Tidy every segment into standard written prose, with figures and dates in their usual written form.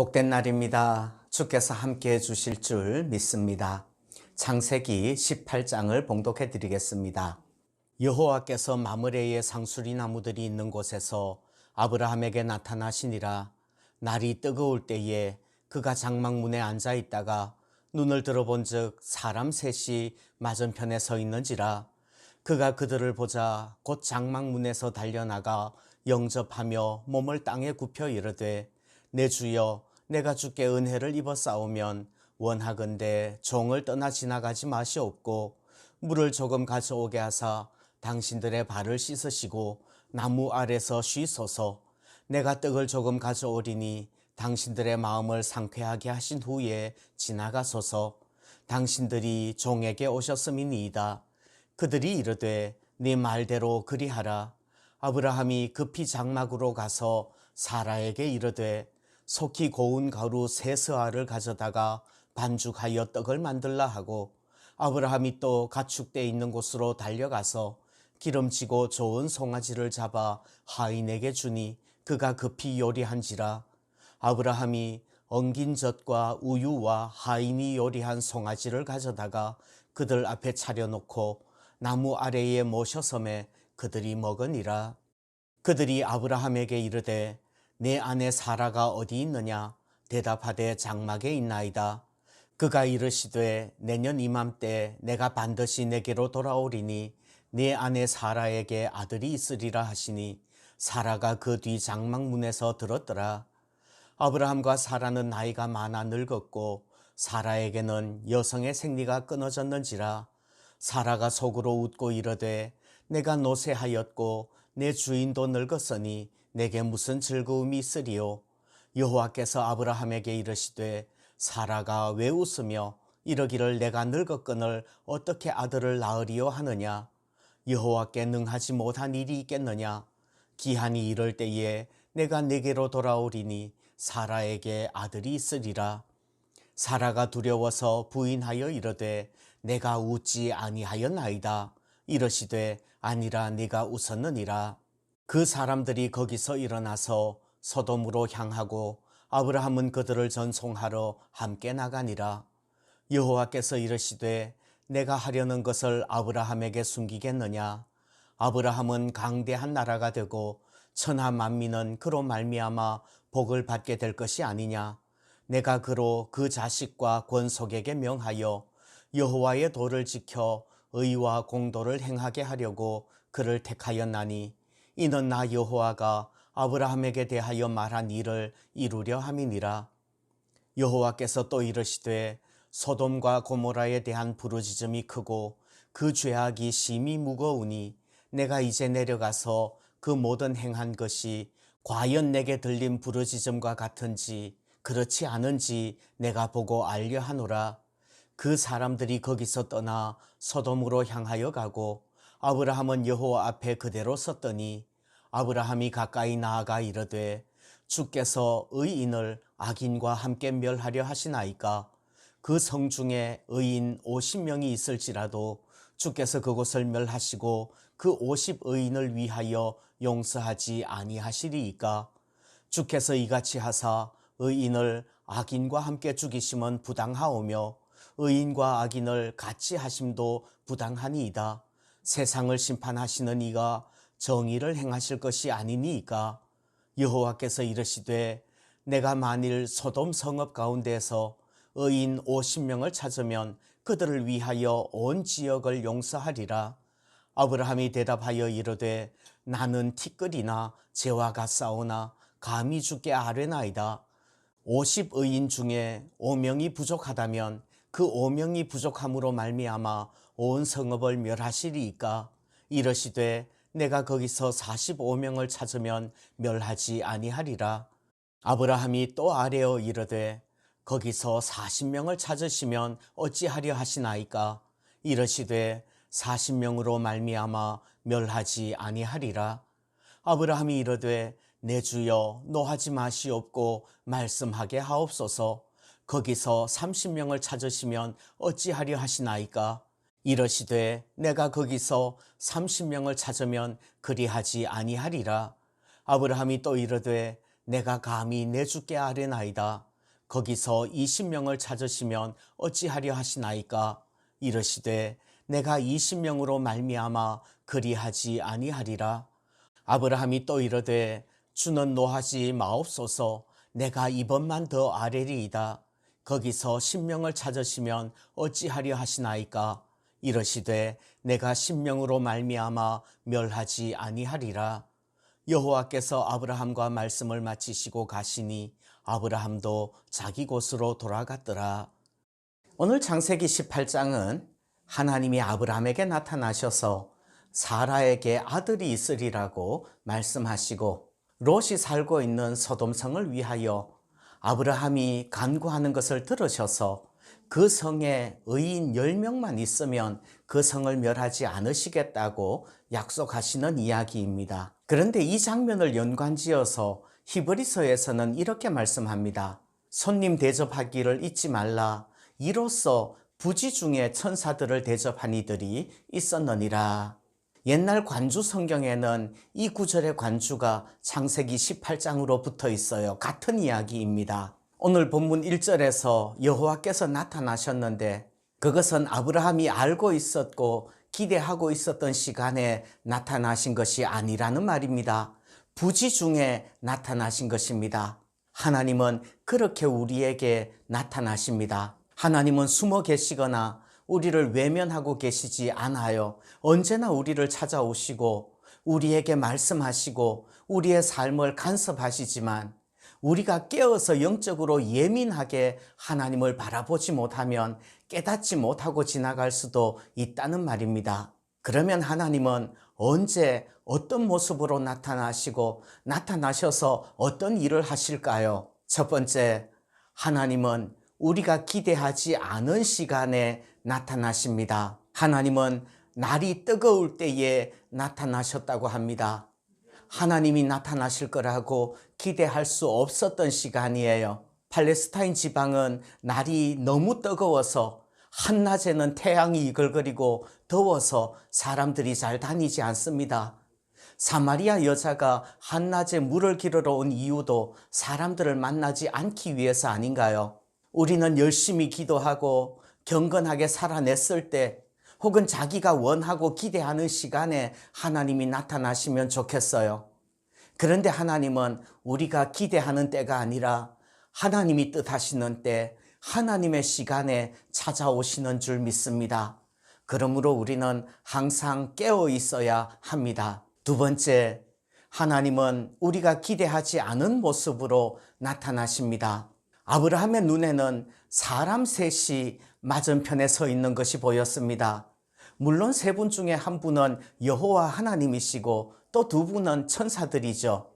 복된 날입니다. 주께서 함께 해주실 줄 믿습니다. 창세기 18장을 봉독해 드리겠습니다. 여호와께서 마므레의 상수리 나무들이 있는 곳에서 아브라함에게 나타나시니라. 날이 뜨거울 때에 그가 장막문에 앉아 있다가 눈을 들어본즉 사람 셋이 맞은편에 서 있는지라. 그가 그들을 보자 곧 장막문에서 달려나가 영접하며 몸을 땅에 굽혀 이르되 내 주여, 내가 주께 은혜를 입어 싸우면 원하건대 종을 떠나 지나가지 마시옵고 물을 조금 가져오게 하사 당신들의 발을 씻으시고 나무 아래서 쉬소서. 내가 떡을 조금 가져오리니 당신들의 마음을 상쾌하게 하신 후에 지나가소서. 당신들이 종에게 오셨음이니이다. 그들이 이르되 네 말대로 그리하라. 아브라함이 급히 장막으로 가서 사라에게 이르되 속히 고운 가루 세 스아를 가져다가 반죽하여 떡을 만들라 하고, 아브라함이 또 가축대 있는 곳으로 달려가서 기름지고 좋은 송아지를 잡아 하인에게 주니 그가 급히 요리한지라. 아브라함이 엉긴 젖과 우유와 하인이 요리한 송아지를 가져다가 그들 앞에 차려놓고 나무 아래에 모셔섬에 그들이 먹으니라. 그들이 아브라함에게 이르되 내 아내 사라가 어디 있느냐? 대답하되 장막에 있나이다. 그가 이르시되 내년 이맘때 내가 반드시 내게로 돌아오리니 네 아내 사라에게 아들이 있으리라 하시니 사라가 그 뒤 장막문에서 들었더라. 아브라함과 사라는 나이가 많아 늙었고 사라에게는 여성의 생리가 끊어졌는지라. 사라가 속으로 웃고 이르되 내가 노쇠하였고 내 주인도 늙었으니 내게 무슨 즐거움이 있으리요. 여호와께서 아브라함에게 이르시되 사라가 왜 웃으며 이러기를 내가 늙었거늘 어떻게 아들을 낳으리요 하느냐. 여호와께 능하지 못한 일이 있겠느냐. 기한이 이를 때에 내가 내게로 돌아오리니 사라에게 아들이 있으리라. 사라가 두려워서 부인하여 이르되 내가 웃지 아니하였나이다. 이르시되 아니라 네가 웃었느니라. 그 사람들이 거기서 일어나서 소돔으로 향하고 아브라함은 그들을 전송하러 함께 나가니라. 여호와께서 이르시되 내가 하려는 것을 아브라함에게 숨기겠느냐. 아브라함은 강대한 나라가 되고 천하 만민은 그로 말미암아 복을 받게 될 것이 아니냐. 내가 그로 그 자식과 권속에게 명하여 여호와의 도를 지켜 의와 공도를 행하게 하려고 그를 택하였나니 이는 나 여호와가 아브라함에게 대하여 말한 일을 이루려 함이니라. 여호와께서 또 이르시되 소돔과 고모라에 대한 부르짖음이 크고 그 죄악이 심히 무거우니 내가 이제 내려가서 그 모든 행한 것이 과연 내게 들린 부르짖음과 같은지 그렇지 않은지 내가 보고 알려 하노라. 그 사람들이 거기서 떠나 소돔으로 향하여 가고 아브라함은 여호와 앞에 그대로 섰더니 아브라함이 가까이 나아가 이르되 주께서 의인을 악인과 함께 멸하려 하시나이까. 그 성 중에 의인 50명이 있을지라도 주께서 그곳을 멸하시고 그 50의인을 위하여 용서하지 아니하시리이까. 주께서 이같이 하사 의인을 악인과 함께 죽이심은 부당하오며 의인과 악인을 같이 하심도 부당하니이다. 세상을 심판하시는 이가 정의를 행하실 것이 아니니이까. 여호와께서 이르시되 내가 만일 소돔 성읍 가운데서 의인 50명을 찾으면 그들을 위하여 온 지역을 용서하리라. 아브라함이 대답하여 이르되 나는 티끌이나 재와 같사오나 감히 주께 아뢰나이다. 50의인 중에 5명이 부족하다면 그 5명이 부족함으로 말미암아 온 성읍을 멸하시리이까. 이르시되 내가 거기서 45명을 찾으면 멸하지 아니하리라. 아브라함이 또 아뢰어 이르되 거기서 40명을 찾으시면 어찌하려 하시나이까. 이르시되 40명으로 말미암아 멸하지 아니하리라. 아브라함이 이르되 내 주여 노하지 마시옵고 말씀하게 하옵소서. 거기서 30명을 찾으시면 어찌하려 하시나이까. 이르시되 내가 거기서 30명을 찾으면 그리하지 아니하리라. 아브라함이 또 이르되 내가 감히 내 주께 아뢰나이다. 거기서 20명을 찾으시면 어찌하려 하시나이까? 이르시되 내가 20명으로 말미암아 그리하지 아니하리라. 아브라함이 또 이르되 주는 노하지 마옵소서. 내가 이번만 더 아뢰리이다. 거기서 10명을 찾으시면 어찌하려 하시나이까? 이르시되 내가 10명으로 말미암아 멸하지 아니하리라. 여호와께서 아브라함과 말씀을 마치시고 가시니 아브라함도 자기 곳으로 돌아갔더라. 오늘 창세기 18장은 하나님이 아브라함에게 나타나셔서 사라에게 아들이 있으리라고 말씀하시고 롯이 살고 있는 소돔성을 위하여 아브라함이 간구하는 것을 들으셔서 그 성에 의인 10명만 있으면 그 성을 멸하지 않으시겠다고 약속하시는 이야기입니다. 그런데 이 장면을 연관지어서 히브리서에서는 이렇게 말씀합니다. 손님 대접하기를 잊지 말라. 이로써 부지 중에 천사들을 대접한 이들이 있었느니라. 옛날 관주 성경에는 이 구절의 관주가 창세기 18장으로 붙어 있어요. 같은 이야기입니다. 오늘 본문 1절에서 여호와께서 나타나셨는데 그것은 아브라함이 알고 있었고 기대하고 있었던 시간에 나타나신 것이 아니라는 말입니다. 부지 중에 나타나신 것입니다. 하나님은 그렇게 우리에게 나타나십니다. 하나님은 숨어 계시거나 우리를 외면하고 계시지 않아요. 언제나 우리를 찾아오시고 우리에게 말씀하시고 우리의 삶을 간섭하시지만 우리가 깨어서 영적으로 예민하게 하나님을 바라보지 못하면 깨닫지 못하고 지나갈 수도 있다는 말입니다. 그러면 하나님은 언제 어떤 모습으로 나타나시고 나타나셔서 어떤 일을 하실까요? 첫 번째, 하나님은 우리가 기대하지 않은 시간에 나타나십니다. 하나님은 날이 뜨거울 때에 나타나셨다고 합니다. 하나님이 나타나실 거라고 기대할 수 없었던 시간이에요. 팔레스타인 지방은 날이 너무 뜨거워서 한낮에는 태양이 이글거리고 더워서 사람들이 잘 다니지 않습니다. 사마리아 여자가 한낮에 물을 기르러 온 이유도 사람들을 만나지 않기 위해서 아닌가요? 우리는 열심히 기도하고 경건하게 살아냈을 때 혹은 자기가 원하고 기대하는 시간에 하나님이 나타나시면 좋겠어요. 그런데 하나님은 우리가 기대하는 때가 아니라 하나님이 뜻하시는 때 하나님의 시간에 찾아오시는 줄 믿습니다. 그러므로 우리는 항상 깨어 있어야 합니다. 두 번째, 하나님은 우리가 기대하지 않은 모습으로 나타나십니다. 아브라함의 눈에는 사람 셋이 맞은편에 서 있는 것이 보였습니다. 물론 세 분 중에 한 분은 여호와 하나님이시고 또 두 분은 천사들이죠.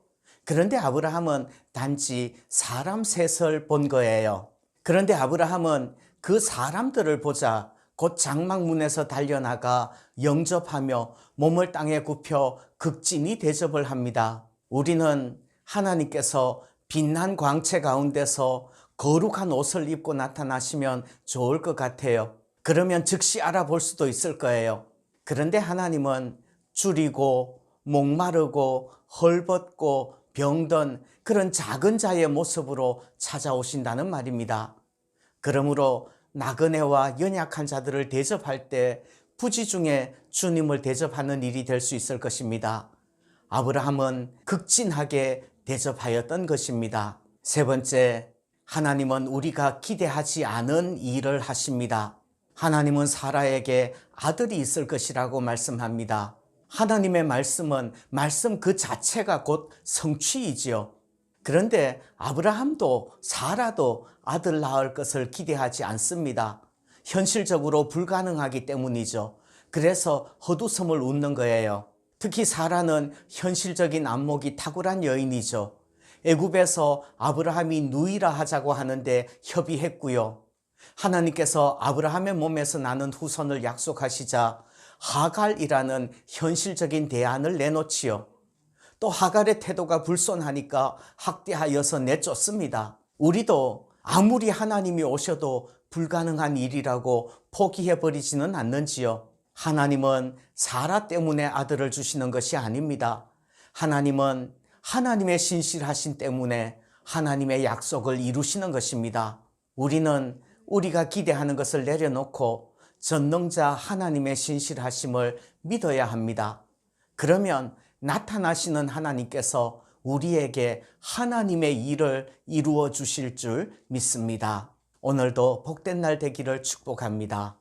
그런데 아브라함은 단지 사람 셋을 본 거예요. 그런데 아브라함은 그 사람들을 보자 곧 장막문에서 달려나가 영접하며 몸을 땅에 굽혀 극진히 대접을 합니다. 우리는 하나님께서 빛난 광채 가운데서 거룩한 옷을 입고 나타나시면 좋을 것 같아요. 그러면 즉시 알아볼 수도 있을 거예요. 그런데 하나님은 줄이고 목마르고 헐벗고 병든 그런 작은 자의 모습으로 찾아오신다는 말입니다. 그러므로 나그네와 연약한 자들을 대접할 때 부지 중에 주님을 대접하는 일이 될 수 있을 것입니다. 아브라함은 극진하게 대접하였던 것입니다. 세 번째, 하나님은 우리가 기대하지 않은 일을 하십니다. 하나님은 사라에게 아들이 있을 것이라고 말씀합니다. 하나님의 말씀은 말씀 그 자체가 곧 성취이지요. 그런데 아브라함도 사라도 아들 낳을 것을 기대하지 않습니다. 현실적으로 불가능하기 때문이죠. 그래서 헛웃음을 웃는 거예요. 특히 사라는 현실적인 안목이 탁월한 여인이죠. 애굽에서 아브라함이 누이라 하자고 하는데 협의했고요. 하나님께서 아브라함의 몸에서 나는 후손을 약속하시자 하갈이라는 현실적인 대안을 내놓지요. 또 하갈의 태도가 불손하니까 학대하여서 내쫓습니다. 우리도 아무리 하나님이 오셔도 불가능한 일이라고 포기해버리지는 않는지요. 하나님은 사라 때문에 아들을 주시는 것이 아닙니다. 하나님은 하나님의 신실하신 때문에 하나님의 약속을 이루시는 것입니다. 우리는 우리가 기대하는 것을 내려놓고 전능자 하나님의 신실하심을 믿어야 합니다. 그러면 나타나시는 하나님께서 우리에게 하나님의 일을 이루어 주실 줄 믿습니다. 오늘도 복된 날 되기를 축복합니다.